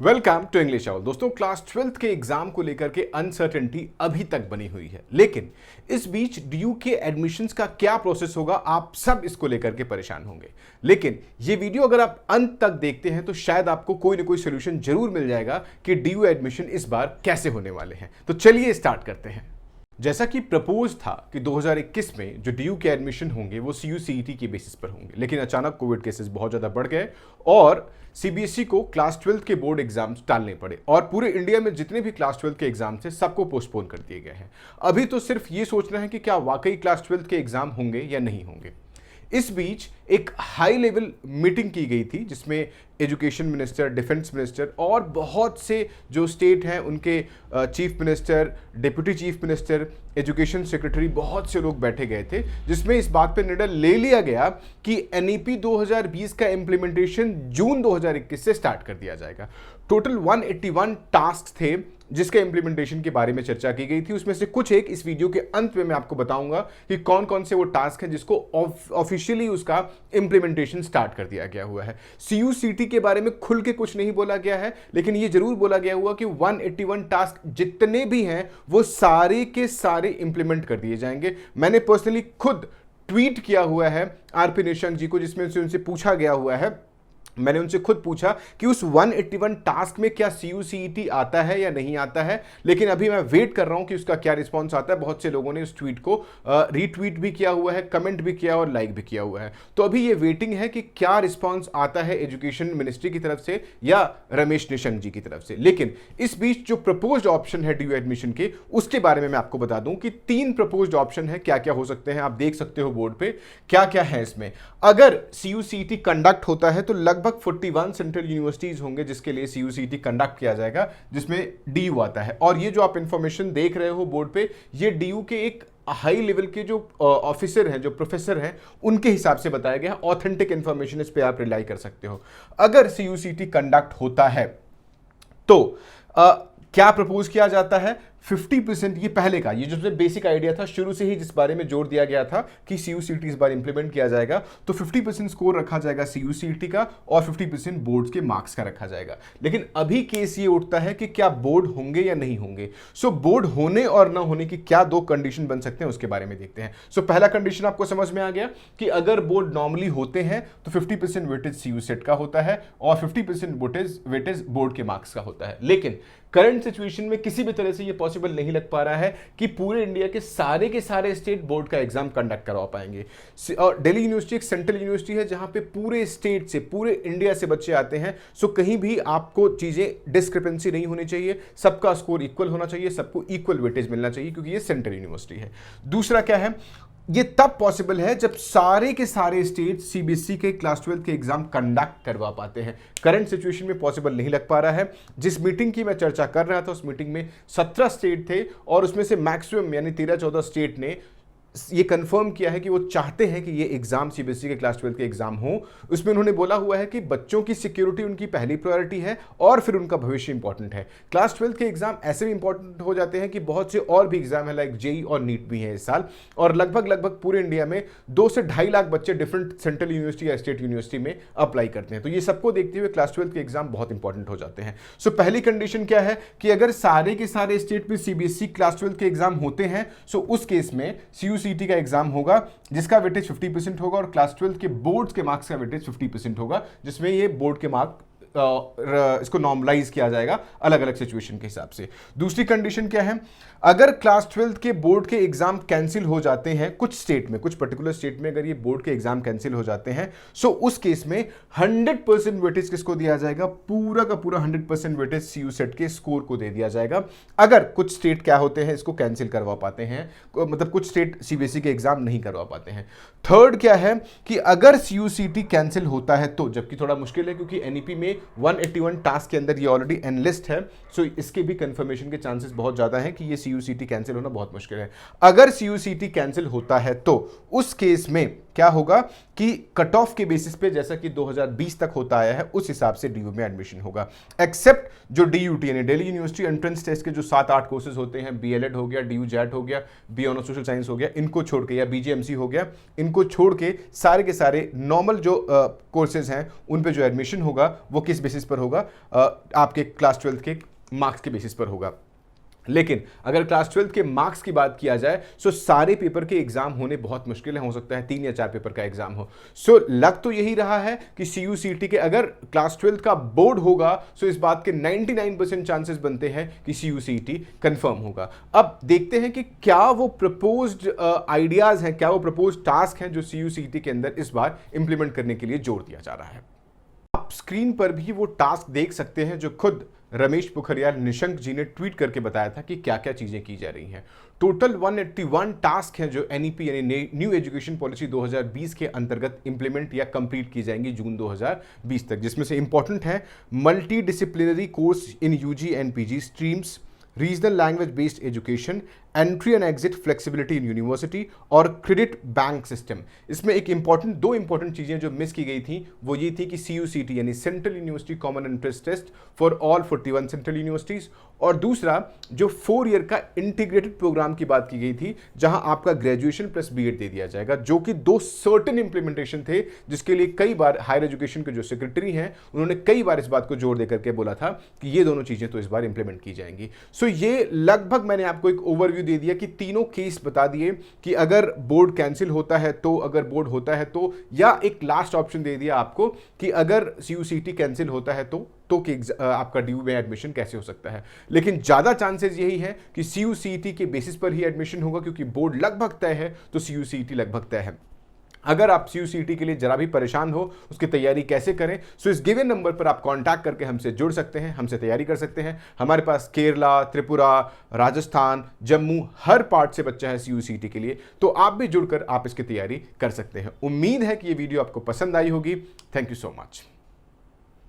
Welcome to English owl. दोस्तों, class 12th के exam को लेकर के अनसर्टेनिटी अभी तक बनी हुई है, लेकिन इस बीच डीयू के एडमिशंस का क्या प्रोसेस होगा, आप सब इसको लेकर के परेशान होंगे। लेकिन ये वीडियो अगर आप अंत तक देखते हैं तो शायद आपको कोई ना कोई सोल्यूशन जरूर मिल जाएगा कि डीयू एडमिशन इस बार कैसे होने वाले हैं। तो चलिए स्टार्ट करते हैं। जैसा कि प्रपोज था कि 2021 में जो डीयू के एडमिशन होंगे वो CU/CET के बेसिस पर होंगे, लेकिन अचानक कोविड केसेस बहुत ज़्यादा बढ़ गए और CBSE को क्लास 12th के बोर्ड एग्जाम्स टालने पड़े और पूरे इंडिया में जितने भी क्लास 12th के एग्जाम थे सबको पोस्टपोन कर दिए गए हैं। अभी तो सिर्फ ये सोचना है कि क्या वाकई क्लास 12th के एग्जाम होंगे या नहीं होंगे। इस बीच एक हाई लेवल मीटिंग की गई थी जिसमें एजुकेशन मिनिस्टर, डिफेंस मिनिस्टर और बहुत से जो स्टेट हैं उनके chief minister, deputy chief minister, education secretary, बहुत से लोग बैठे गए थे, जिसमें इस बात पर निर्णय ले लिया गया कि NEP 2020 का इम्प्लीमेंटेशन जून 2021 से स्टार्ट कर दिया जाएगा। टोटल 181 टास्क थे जिसके इंप्लीमेंटेशन के बारे में चर्चा की गई थी। उसमें से कुछ एक इस वीडियो के अंत में मैं आपको बताऊंगा कि कौन कौन से वो टास्क हैं जिसको ऑफिशियली उसका इंप्लीमेंटेशन स्टार्ट कर दिया गया हुआ है। CU/CET के बारे में खुल के कुछ नहीं बोला गया है, लेकिन ये जरूर बोला गया हुआ कि 181 टास्क जितने भी हैं वो सारे के सारे इंप्लीमेंट कर दिए जाएंगे। मैंने पर्सनली खुद ट्वीट किया हुआ है RP निशंक जी को, जिसमें से उनसे पूछा गया हुआ है, मैंने उनसे खुद पूछा कि उस 181 टास्क में क्या CU/CET आता है या नहीं आता है, लेकिन अभी मैं वेट कर रहा हूं कि उसका क्या रिस्पांस आता है। बहुत से लोगों ने उस ट्वीट को रीट्वीट भी किया हुआ है, कमेंट भी किया और लाइक भी किया हुआ है। तो अभी ये वेटिंग है कि क्या रिस्पांस आता है एजुकेशन मिनिस्ट्री की तरफ से या रमेश निशंक जी की तरफ से। लेकिन इस बीच जो प्रपोज्ड ऑप्शन है डीयू एडमिशन के, उसके बारे में मैं आपको बता दूं कि 3 प्रपोज्ड ऑप्शन है, क्या क्या हो सकते हैं। आप देख सकते हो बोर्ड पे क्या क्या है इसमें। अगर CU/CET कंडक्ट होता है तो लगभग 41 सेंट्रल यूनिवर्सिटीज होंगे जिसके लिए CU/CET कंडक्ट किया जाएगा, जिसमें डीयू आता है। और ये जो आप इंफॉर्मेशन देख रहे हो बोर्ड पे, ये डीयू के एक हाई लेवल के जो ऑफिसर हैं, जो प्रोफेसर हैं, उनके हिसाब से बताया गया। ऑथेंटिक इंफॉर्मेशन, इस पे आप रिलाई कर सकते हो। अगर CU/CET कंडक्ट होता है तो क्या प्रपोज किया जाता है? 50%, ये पहले का, ये जो बेसिक आइडिया था शुरू से ही जिस बारे में जोर दिया गया था कि CU/CET इस बार इंप्लीमेंट किया जाएगा, तो 50% स्कोर रखा जाएगा CU/CET का और 50% बोर्ड्स के मार्क्स का रखा जाएगा। लेकिन अभी केस ये उठता है कि क्या बोर्ड होंगे या नहीं होंगे। सो बोर्ड होने और ना होने की क्या 2 कंडीशन बन सकते हैं उसके बारे में देखते हैं। सो पहला कंडीशन आपको समझ में आ गया कि अगर बोर्ड नॉर्मली होते हैं तो 50% वेटेज CU/CET का होता है और 50% वेटेज बोर्ड के मार्क्स का होता है। लेकिन करंट सिचुएशन में किसी भी तरह से ये पॉसिबल नहीं लग पा रहा है कि पूरे इंडिया के सारे स्टेट बोर्ड का एग्जाम कंडक्ट करवा पाएंगे। और दिल्ली यूनिवर्सिटी एक सेंट्रल यूनिवर्सिटी है जहां पे पूरे स्टेट से, पूरे इंडिया से बच्चे आते हैं। सो कहीं भी आपको चीजें डिस्क्रिपेंसी नहीं होनी चाहिए, सबका स्कोर इक्वल होना चाहिए, सबको इक्वल वेटेज मिलना चाहिए, क्योंकि ये सेंट्रल यूनिवर्सिटी है। दूसरा क्या है, ये तब पॉसिबल है जब सारे के सारे स्टेट CBSE के क्लास 12 के एग्जाम कंडक्ट करवा पाते हैं। करंट सिचुएशन में पॉसिबल नहीं लग पा रहा है। जिस मीटिंग की मैं चर्चा कर रहा था उस मीटिंग में 17 स्टेट थे और उसमें से मैक्सिमम यानी 13-14 स्टेट ने ये कंफर्म किया है कि वो चाहते हैं कि ये एग्जाम CBSE के क्लास 12 के एग्जाम हो। उसमें उन्होंने बोला हुआ है कि बच्चों की सिक्योरिटी उनकी पहली प्रायोरिटी है और फिर उनका भविष्य इंपॉर्टेंट है। क्लास 12 के एग्जाम ऐसे भी इंपॉर्टेंट हो जाते हैं कि बहुत से और भी एग्जाम है, लाइक JEE और NEET भी है इस साल, और लगभग पूरे इंडिया में 2 से 2.5 लाख बच्चे डिफरेंट सेंट्रल यूनिवर्सिटी या स्टेट यूनिवर्सिटी में अप्लाई करते हैं। तो ये सबको देखते हुए क्लास 12 के एग्जाम बहुत इंपॉर्टेंट हो जाते हैं। सो पहली कंडीशन क्या है कि अगर सारे के सारे स्टेट में CBSE क्लास 12 के एग्जाम होते हैं, सो उस केस में CU/CET का एग्जाम होगा जिसका वेटेज 50% होगा और क्लास 12 के बोर्ड्स के मार्क्स का वेटेज 50% होगा, जिसमें ये बोर्ड के मार्क इसको नॉर्मलाइज किया जाएगा अलग अलग सिचुएशन के हिसाब से। दूसरी कंडीशन क्या है, अगर क्लास 12 के बोर्ड के एग्जाम कैंसिल हो जाते हैं कुछ स्टेट में, कुछ पर्टिकुलर स्टेट में अगर ये बोर्ड के एग्जाम कैंसिल हो जाते हैं, सो उस केस में 100% वेटेज किसको दिया जाएगा? पूरा का पूरा 100% वेटेज CU/CET के स्कोर को दे दिया जाएगा। अगर कुछ स्टेट क्या होते हैं, इसको कैंसिल करवा पाते हैं, मतलब कुछ स्टेट CBSE के एग्जाम नहीं करवा पाते हैं। थर्ड क्या है कि अगर CU/CET कैंसिल होता है तो, जबकि थोड़ा मुश्किल है क्योंकि NEP में 181 टास्क के अंदर ये ऑलरेडी एनलिस्ट है, सो इसके भी कंफर्मेशन के चांसेस बहुत ज्यादा है कि ये CU/CET कैंसिल होना बहुत मुश्किल है। अगर CU/CET कैंसिल होता है तो उस केस में क्या होगा कि कट ऑफ के बेसिस पे जैसा कि 2020 तक होता आया है उस हिसाब से डीयू में एडमिशन होगा, एक्सेप्ट जो डीयूटी यानी दिल्ली यूनिवर्सिटी एंट्रेंस टेस्ट के जो 7-8 कोर्सेज होते हैं, बीएलएड हो गया, डीयू जैट हो गया, बी ऑनर्स सोशल साइंस हो गया, इनको छोड़ के, या बीजेएमसी हो गया, इनको छोड़ के सारे के सारे नॉर्मल जो कोर्सेज हैं उन पे जो एडमिशन होगा वो किस बेसिस पर होगा, आपके क्लास 12 के मार्क्स के बेसिस पर होगा। लेकिन अगर क्लास 12 के मार्क्स की बात किया जाए तो सारे पेपर के एग्जाम होने बहुत मुश्किल है, हो सकता है 3 या 4 पेपर का एग्जाम हो। सो लग तो यही रहा है कि CUCET के अगर क्लास 12 का बोर्ड होगा तो इस बात के 99% चांसेस बनते हैं कि CUCET कंफर्म होगा। अब देखते हैं कि क्या वो प्रपोज्ड आइडियाज हैं, क्या वो प्रपोज्ड टास्क हैं जो CUCET के अंदर इस बार इंप्लीमेंट करने के लिए जोर दिया जा रहा है। आप स्क्रीन पर भी वो टास्क देख सकते हैं जो खुद रमेश पोखरियाल निशंक जी ने ट्वीट करके बताया था कि क्या क्या चीजें की जा रही हैं। टोटल 181 टास्क हैं जो NEP यानी न्यू एजुकेशन पॉलिसी 2020 के अंतर्गत इंप्लीमेंट या कंप्लीट की जाएंगी जून 2020 तक, जिसमें से इंपॉर्टेंट है multi disciplinary course in UG and PG streams, regional language based education, entry and exit flexibility in university और क्रेडिट बैंक सिस्टम। इसमें एक दो इंपॉर्टेंट चीजें जो मिस की गई थी वो ये थी कि CUCET यानी central university common entrance test for all 41 central universities, और दूसरा जो 4 ईयर का इंटीग्रेटेड प्रोग्राम की बात की गई थी जहां आपका ग्रेजुएशन प्लस बीएड दे दिया जाएगा, जो कि 2 सर्टेन इंप्लीमेंटेशन थे जिसके लिए कई बार हायर एजुकेशन के जो सेक्रेटरी हैं उन्होंने कई बार इस बात को जोर देकर के बोला था कि ये दोनों चीजें तो इस बार इंप्लीमेंट की जाएंगी। सो ये लगभग मैंने आपको एक ओवरव्यू दे दिया कि तीनों केस बता दिए कि अगर बोर्ड कैंसिल होता है तो, अगर बोर्ड होता है तो, या एक लास्ट ऑप्शन दे दिया आपको कि अगर CUCET कैंसिल होता है तो कि आपका डीयू में एडमिशन कैसे हो सकता है। लेकिन ज्यादा चांसेस यही है कि CUCET के बेसिस पर ही एडमिशन होगा, क्योंकि बोर्ड लगभग तय है तो CUCET लगभग तय है। अगर आप CUCET के लिए जरा भी परेशान हो उसकी तैयारी कैसे करें, सो इस गिवन नंबर पर आप कांटेक्ट करके हमसे जुड़ सकते हैं, हमसे तैयारी कर सकते हैं। हमारे पास केरला, त्रिपुरा, राजस्थान, जम्मू हर पार्ट से बच्चा है CUCET के लिए, तो आप भी जुड़कर आप इसकी तैयारी कर सकते हैं। उम्मीद है कि ये वीडियो आपको पसंद आई होगी। Thank you so much.